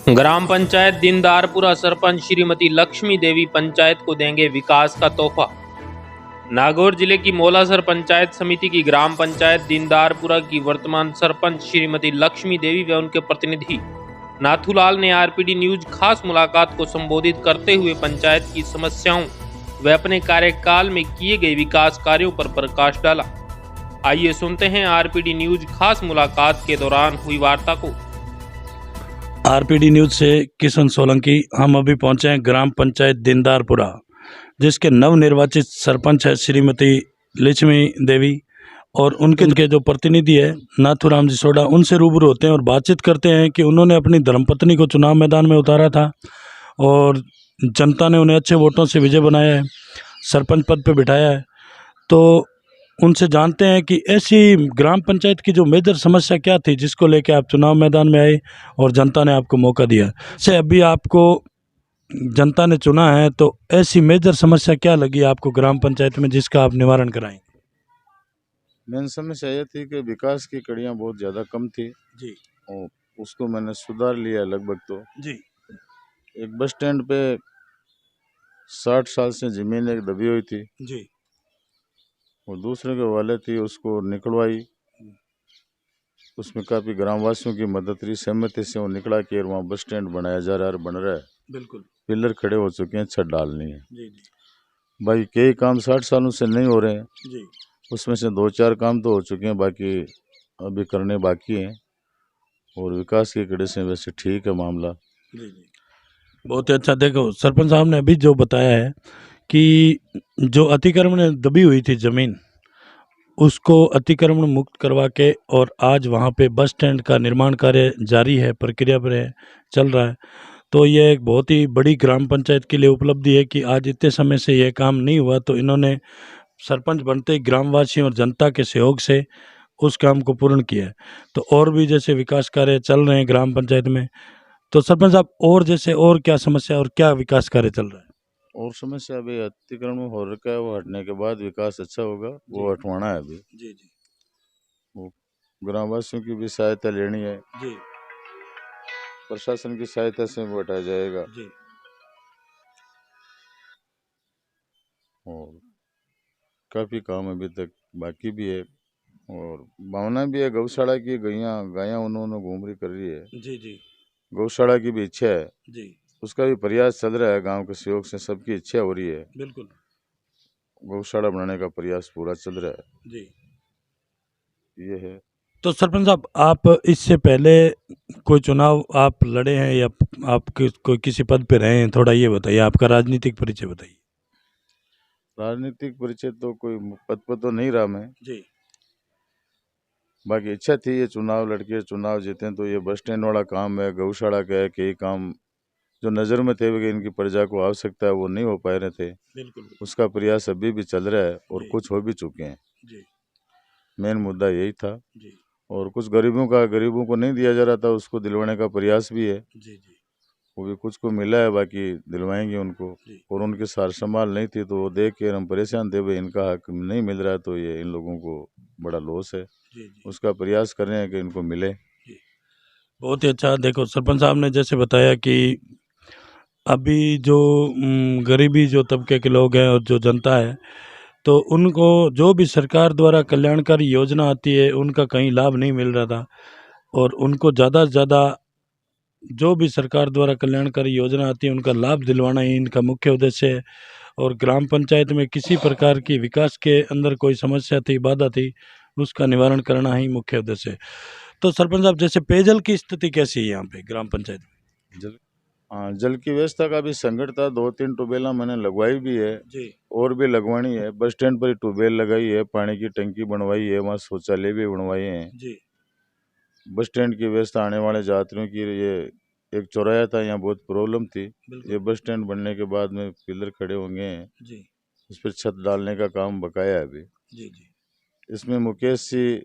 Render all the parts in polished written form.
ग्राम पंचायत दीनदारपुरा सरपंच श्रीमती लक्ष्मी देवी पंचायत को देंगे विकास का तोहफा। नागौर जिले की मौलासर पंचायत समिति की ग्राम पंचायत दीनदारपुरा की वर्तमान सरपंच श्रीमती लक्ष्मी देवी व उनके प्रतिनिधि नाथूलाल ने आरपीडी न्यूज खास मुलाकात को संबोधित करते हुए पंचायत की समस्याओं व अपने कार्यकाल में किए गए विकास कार्यों पर प्रकाश डाला। आइए सुनते हैं आरपीडी न्यूज खास मुलाकात के दौरान हुई वार्ता को। आरपीडी न्यूज से किशन सोलंकी। हम अभी पहुंचे हैं ग्राम पंचायत दीनदारपुरा, जिसके नवनिर्वाचित सरपंच है श्रीमती लक्ष्मी देवी और उनके जो प्रतिनिधि है नाथूराम जी सोडा, उनसे रूबरू होते हैं और बातचीत करते हैं कि उन्होंने अपनी धर्मपत्नी को चुनाव मैदान में उतारा था और जनता ने उन्हें अच्छे वोटों से विजय बनाया है, सरपंच पद पे बिठाया है। तो उनसे जानते हैं कि ऐसी ग्राम पंचायत की जो मेजर समस्या क्या थी जिसको लेकर आप चुनाव मैदान में आए और जनता ने आपको मौका दिया। से अभी आपको जनता ने चुना है, तो ऐसी मेजर समस्या क्या लगी आपको ग्राम पंचायत में जिसका आप निवारण कराएं? मेन समस्या ये थी कि विकास की कड़ियाँ बहुत ज़्यादा कम थी जी और उसको मैंने सुधार लिया लगभग। तो जी एक बस स्टैंड पे 60 साल से ज़मीन एक दबी हुई थी जी और दूसरे के हवाले थी, उसको निकलवाई। उसमें काफ़ी ग्रामवासियों की मदद रही, सहमति से वो निकला के वहाँ बस स्टैंड बनाया जा रहा है और बन रहा है। बिल्कुल। पिलर खड़े हो चुके हैं, छत डालनी है। जी जी बाकी कई काम 60 सालों से नहीं हो रहे हैं, जी उसमें से 2-4 काम तो हो चुके हैं, बाकी अभी करने बाकी हैं। और विकास की कड़ी से वैसे ठीक है मामला। जी जी बहुत ही अच्छा। देखो सरपंच साहब ने अभी जो बताया है कि जो अतिक्रमण में दबी हुई थी ज़मीन, उसको अतिक्रमण मुक्त करवा के और आज वहाँ पे बस स्टैंड का निर्माण कार्य जारी है, प्रक्रिया पर है, चल रहा है। तो ये एक बहुत ही बड़ी ग्राम पंचायत के लिए उपलब्धि है कि आज इतने समय से ये काम नहीं हुआ, तो इन्होंने सरपंच बनते ही ग्रामवासियों और जनता के सहयोग से उस काम को पूर्ण किया है। तो और भी जैसे विकास कार्य चल रहे हैं ग्राम पंचायत में, तो सरपंच साहब और जैसे और क्या समस्या और क्या विकास कार्य चल रहा है? और समस्या अभी अतिक्रमण हो रखा है, वो हटने के बाद विकास अच्छा होगा, वो हटवाना है अभी। जी जी वो ग्रामवासियों की भी सहायता लेनी है, जी प्रशासन की सहायता से वो हटाया जाएगा। जी और काफ़ी काम अभी तक बाकी भी है और भावना भी है गौशाला की। गायां उन्होंने घूम रही कर रही है, जी जी गौशाला की भी इच्छा है, जी उसका भी प्रयास चल रहा है। गांव के सहयोग से सबकी इच्छा हो रही है, बिल्कुल गौशाला बनाने का प्रयास पूरा चल रहा है। जी। ये है। तो सरपंच साहब, आप इससे पहले कोई चुनाव आप लड़े हैं या आप कोई किसी पद पे रहे हैं? थोड़ा ये बताइए, आपका राजनीतिक परिचय बताइए। राजनीतिक परिचय तो कोई पद पर तो नहीं रहा मैं, जी बाकी इच्छा थी ये चुनाव लड़के चुनाव जीते तो ये बस स्टैंड वाला काम है, गौशाला का है, कई काम जो नज़र में थे कि इनकी प्रजा को आवश्यकता है वो नहीं हो पा रहे थे। बिल्कुल उसका प्रयास अभी भी चल रहा है और जी कुछ हो भी चुके हैं। जी मेन मुद्दा यही था। जी और कुछ गरीबों को नहीं दिया जा रहा था, उसको दिलवाने का प्रयास भी है। जी जी वो भी कुछ को मिला है, बाकी दिलवाएंगे उनको। जी और उनकी सार संभाल नहीं थी तो वो देख के हम परेशान थे, भाई इनका हक नहीं मिल रहा है तो ये इन लोगों को बड़ा लॉस है। जी जी उसका प्रयास कर रहे हैं कि इनको मिले। जी बहुत ही अच्छा। देखो सरपंच साहब ने जैसे बताया कि अभी जो गरीबी जो तबके के लोग हैं और जो जनता है, तो उनको जो भी सरकार द्वारा कल्याणकारी योजना आती है उनका कहीं लाभ नहीं मिल रहा था और उनको ज़्यादा से ज़्यादा जो भी सरकार द्वारा कल्याणकारी योजना आती है उनका लाभ दिलवाना ही इनका मुख्य उद्देश्य है। और ग्राम पंचायत में किसी प्रकार की विकास के अंदर कोई समस्या थी, बाधा थी, उसका निवारण करना ही मुख्य उद्देश्य है। तो सरपंच साहब, जैसे पेयजल की स्थिति कैसी है यहाँ पे ग्राम पंचायत में? जल हाँ, जल की व्यवस्था का भी संकट था। 2-3 ट्यूबवेला मैंने लगवाई भी है जी और भी लगवानी है। बस स्टैंड पर ही ट्यूबवेल लगाई है, पानी की टंकी बनवाई है, वहाँ शौचालय भी बनवाए हैं। जी बस स्टैंड की व्यवस्था आने वाले यात्रियों की, ये एक चौराया था यहाँ बहुत प्रॉब्लम थी। बिल्कुल ये बस स्टैंड बनने के बाद में पिलर खड़े होंगे हैं, जी उस पर छत डालने का काम बकाया है अभी। जी जी इसमें मुकेश जी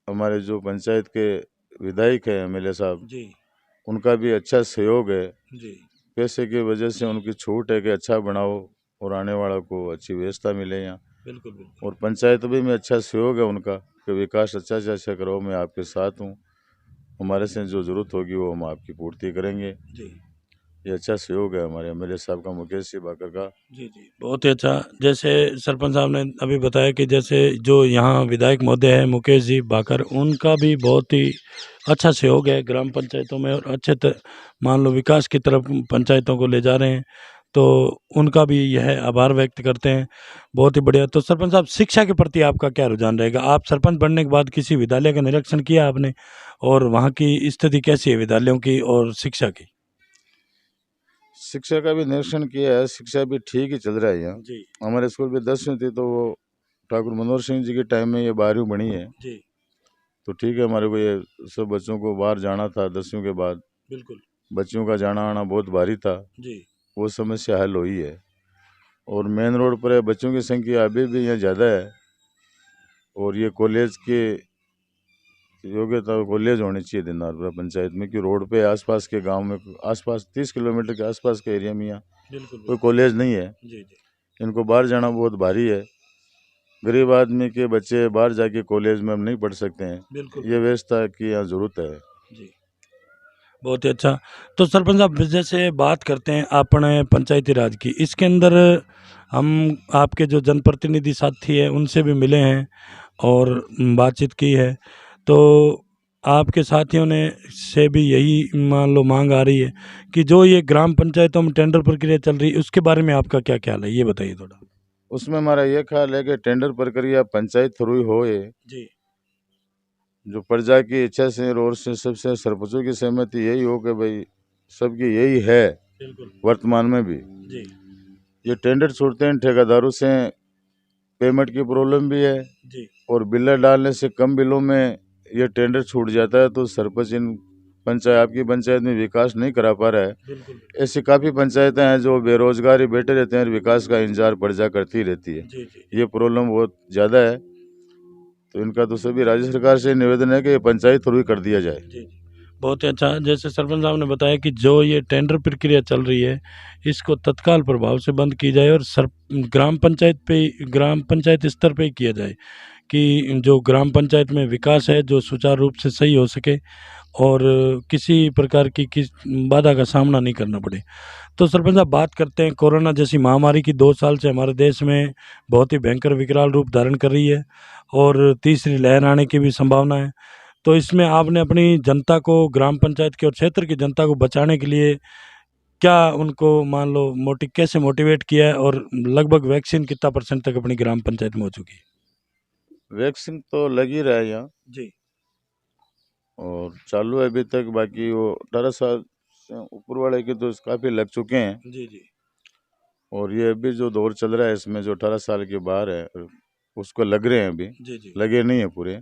हमारे जो पंचायत के विधायक हैं, एमएलए साहब, जी उनका भी अच्छा सहयोग है। जी पैसे की वजह से उनकी छूट है कि अच्छा बनाओ और आने वाला को अच्छी व्यवस्था मिले यहाँ। बिल्कुल बिल्कुल और पंचायत भी में अच्छा सहयोग है उनका कि विकास अच्छा से अच्छा करो, मैं आपके साथ हूँ। हमारे से जो ज़रूरत होगी वो हम आपकी पूर्ति करेंगे। जी ये अच्छा सहयोग है हमारे एमएलए साहब का, मुकेश जी बाकर का। जी जी, बहुत ही अच्छा। जैसे सरपंच साहब ने अभी बताया कि जैसे जो यहाँ विधायक महोदय हैं मुकेश जी बाकर, उनका भी बहुत ही अच्छा सहयोग है ग्राम पंचायतों में और मान लो विकास की तरफ पंचायतों को ले जा रहे हैं, तो उनका भी यह आभार व्यक्त करते हैं। बहुत ही बढ़िया। तो सरपंच साहब, शिक्षा के प्रति आपका क्या रुझान रहेगा? आप सरपंच बनने के बाद किसी विद्यालय का निरीक्षण किया आपने, और वहाँ की स्थिति कैसी है विद्यालयों की और शिक्षा की? शिक्षा का भी निरीक्षण किया है, शिक्षा भी ठीक ही चल रहा है यहाँ। जी हमारे स्कूल में 10वीं थी तो वो ठाकुर मनोहर सिंह जी के टाइम में ये 12वीं बनी है, जी तो ठीक है। हमारे को ये सब बच्चों को बाहर जाना था 10वीं के बाद, बिल्कुल। बच्चों का जाना आना बहुत भारी था, जी वो समस्या हल हुई है। और मेन रोड पर बच्चों की संख्या अभी भी यहाँ ज़्यादा है, और ये कॉलेज के योग्यता कॉलेज होनी चाहिए दिनारपुरा पंचायत में, कि रोड पे आसपास के गांव में, आसपास 30 किलोमीटर के आसपास के एरिया में यहाँ बिल्कुल कोई कॉलेज नहीं है। जी जी इनको बाहर जाना बहुत भारी है, गरीब आदमी के बच्चे बाहर जाके कॉलेज में हम नहीं पढ़ सकते हैं। बिल्कुल ये व्यवस्था की यहाँ ज़रूरत है। जी, बहुत ही अच्छा। तो सरपंच साहब, जैसे बात करते हैं अपने पंचायती राज की, इसके अंदर हम आपके जो जनप्रतिनिधि साथी हैं उनसे भी मिले हैं और बातचीत की है, तो आपके साथियों ने से भी यही मान लो मांग आ रही है कि जो ये ग्राम पंचायतों में टेंडर प्रक्रिया चल रही है उसके बारे में आपका क्या ख्याल है, ये बताइए थोड़ा। उसमें हमारा ये ख्याल है कि टेंडर प्रक्रिया पंचायत थ्रू ही हो, जी जो प्रजा की इच्छा से और से सबसे सरपंचों की सहमति यही हो कि भाई सबकी यही है बिल्कुल वर्तमान में भी। जी ये टेंडर छूटते हैं ठेकेदारों से, पेमेंट की प्रॉब्लम भी है, जी और बिल्डर डालने से कम बिलों में ये टेंडर छूट जाता है, तो सरपंच इन पंचायत आपकी पंचायत में विकास नहीं करा पा रहा है। बिल्कुल ऐसी काफ़ी पंचायतें हैं जो बेरोजगारी बैठे रहते हैं और विकास का इंतजार प्रजा करती रहती है। जी जी ये प्रॉब्लम बहुत ज़्यादा है, तो इनका तो सभी राज्य सरकार से निवेदन है कि ये पंचायत थ्रू ही कर दिया जाए। जी जी, बहुत ही अच्छा। जैसे सरपंच साहब ने बताया कि जो ये टेंडर प्रक्रिया चल रही है इसको तत्काल प्रभाव से बंद की जाए और ग्राम पंचायत स्तर पे ही किया जाए, कि जो ग्राम पंचायत में विकास है जो सुचारू रूप से सही हो सके और किसी प्रकार की किस बाधा का सामना नहीं करना पड़े। तो सरपंच साहब, बात करते हैं कोरोना जैसी महामारी की। 2 साल से हमारे देश में बहुत ही भयंकर विकराल रूप धारण कर रही है और तीसरी लहर आने की भी संभावना है। तो इसमें आपने अपनी जनता को, ग्राम पंचायत की और क्षेत्र की जनता को बचाने के लिए क्या उनको मान लो कैसे मोटिवेट किया है, और लगभग वैक्सीन कितना % तक अपनी ग्राम पंचायत में हो चुकी है? वैक्सीन तो लग ही रहा है यहाँ जी और चालू है अभी तक। बाकी वो 18 साल से ऊपर वाले के तो काफ़ी लग चुके हैं, जी जी और ये अभी जो दौर चल रहा है इसमें जो 18 साल के बाहर है उसको लग रहे हैं, अभी जी जी लगे नहीं है पूरे।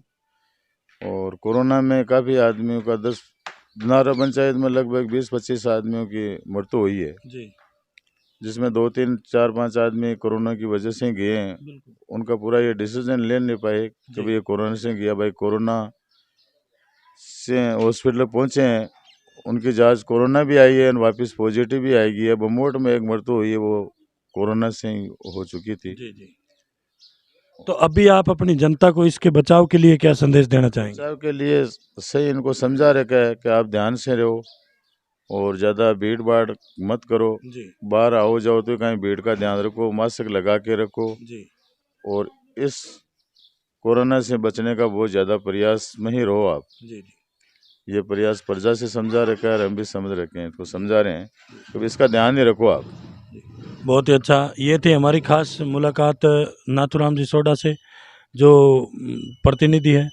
और कोरोना में काफ़ी आदमियों का दिनारा पंचायत में लगभग 20-25 आदमियों की मृत्यु हुई है, जी जिसमें 2-3-4-5 आदमी कोरोना की वजह से गए हैं। बिल्कुल उनका पूरा ये डिसीजन ले नहीं पाए कि जी भाई ये कोरोना से गया, भाई कोरोना से हॉस्पिटल पहुँचे हैं, उनकी जांच कोरोना भी आई है और वापस पॉजिटिव भी आएगी। अब अमोट में एक मृत्यु हुई है, वो कोरोना से ही हो चुकी थी। जी जी। तो अभी आप अपनी जनता को इसके बचाव के लिए क्या संदेश देना चाहेंगे? बचाव के लिए सही इनको समझा रखा है कि आप ध्यान से रहो और ज़्यादा भीड़ भाड़ मत करो, जी बाहर आओ जाओ तो कहीं भीड़ का ध्यान रखो, मास्क लगा के रखो, जी और इस कोरोना से बचने का बहुत ज़्यादा प्रयास में ही रहो आप। जी जी ये प्रयास प्रजा से समझा रखा है और हम भी समझ रखे हैं, इसको समझा रहे हैं, तो इसका ध्यान ही रखो आप। बहुत ही अच्छा। ये थी हमारी खास मुलाकात नाथूराम जी सोडा से, जो प्रतिनिधि है।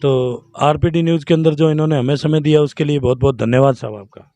तो आरपीडी न्यूज़ के अंदर जो इन्होंने हमें समय दिया उसके लिए बहुत बहुत धन्यवाद साहब आपका।